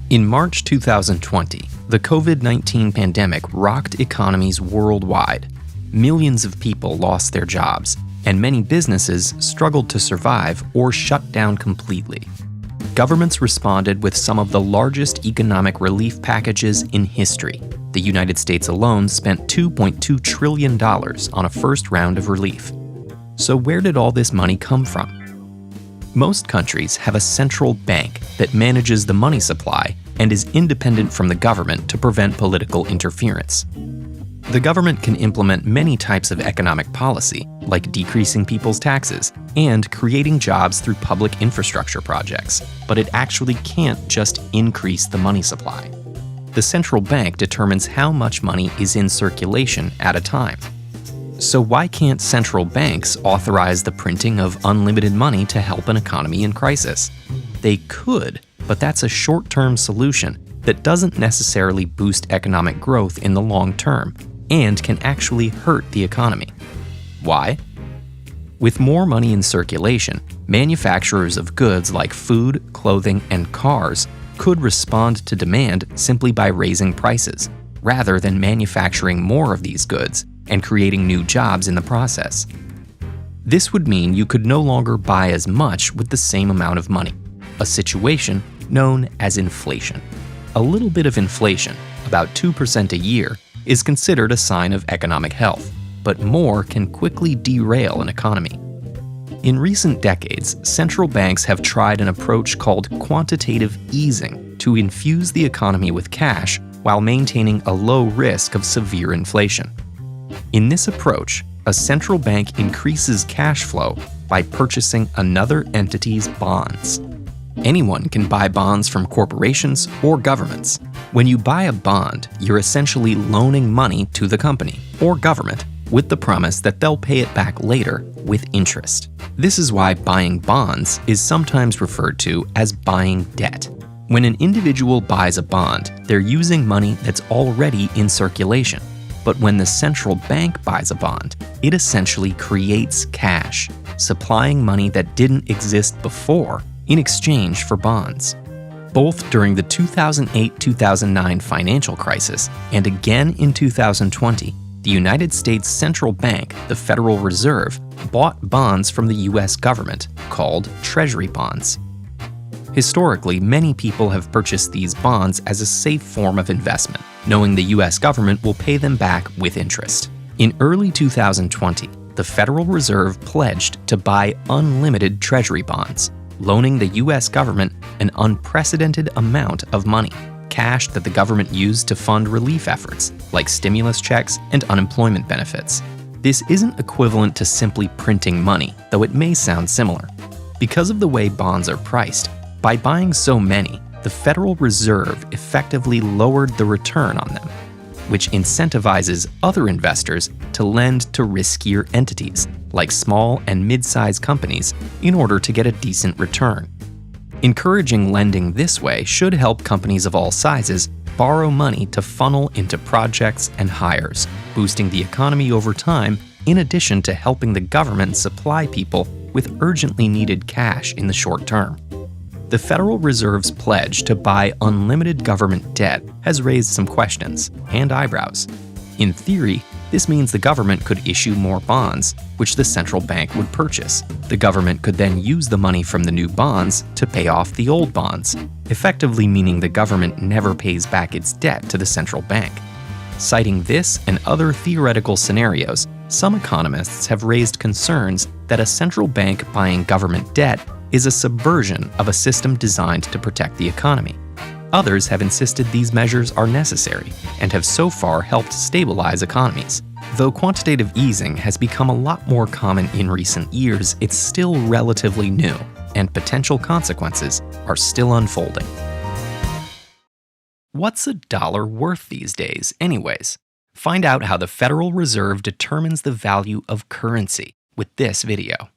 In March 2020, the COVID-19 pandemic rocked economies worldwide. Millions of people lost their jobs, and many businesses struggled to survive or shut down completely. Governments responded with some of the largest economic relief packages in history. The United States alone spent $2.2 trillion on a first round of relief. So where did all this money come from? Most countries have a central bank that manages the money supply and is independent from the government to prevent political interference. The government can implement many types of economic policy, like decreasing people's taxes and creating jobs through public infrastructure projects, but it actually can't just increase the money supply. The central bank determines how much money is in circulation at a time. So why can't central banks authorize the printing of unlimited money to help an economy in crisis? They could, but that's a short-term solution that doesn't necessarily boost economic growth in the long term and can actually hurt the economy. Why? With more money in circulation, manufacturers of goods like food, clothing, and cars could respond to demand simply by raising prices, rather than manufacturing more of these goods and creating new jobs in the process. This would mean you could no longer buy as much with the same amount of money, a situation known as inflation. A little bit of inflation, about 2% a year, is considered a sign of economic health, but more can quickly derail an economy. In recent decades, central banks have tried an approach called quantitative easing to infuse the economy with cash while maintaining a low risk of severe inflation. In this approach, a central bank increases cash flow by purchasing another entity's bonds. Anyone can buy bonds from corporations or governments. When you buy a bond, you're essentially loaning money to the company or government with the promise that they'll pay it back later with interest. This is why buying bonds is sometimes referred to as buying debt. When an individual buys a bond, they're using money that's already in circulation. But when the central bank buys a bond, it essentially creates cash, supplying money that didn't exist before in exchange for bonds. Both during the 2008-2009 financial crisis and again in 2020, the United States Central Bank, the Federal Reserve, bought bonds from the US government called Treasury bonds. Historically, many people have purchased these bonds as a safe form of investment, knowing the US government will pay them back with interest. In early 2020, the Federal Reserve pledged to buy unlimited Treasury bonds, loaning the US government an unprecedented amount of money, cash that the government used to fund relief efforts like stimulus checks and unemployment benefits. This isn't equivalent to simply printing money, though it may sound similar. Because of the way bonds are priced, by buying so many, the Federal Reserve effectively lowered the return on them, which incentivizes other investors to lend to riskier entities, like small and mid-sized companies, in order to get a decent return. Encouraging lending this way should help companies of all sizes borrow money to funnel into projects and hires, boosting the economy over time, in addition to helping the government supply people with urgently needed cash in the short term. The Federal Reserve's pledge to buy unlimited government debt has raised some questions and eyebrows. In theory, this means the government could issue more bonds, which the central bank would purchase. The government could then use the money from the new bonds to pay off the old bonds, effectively meaning the government never pays back its debt to the central bank. Citing this and other theoretical scenarios, some economists have raised concerns that a central bank buying government debt is a subversion of a system designed to protect the economy. Others have insisted these measures are necessary and have so far helped stabilize economies. Though quantitative easing has become a lot more common in recent years, it's still relatively new, and potential consequences are still unfolding. What's a dollar worth these days, anyways? Find out how the Federal Reserve determines the value of currency with this video.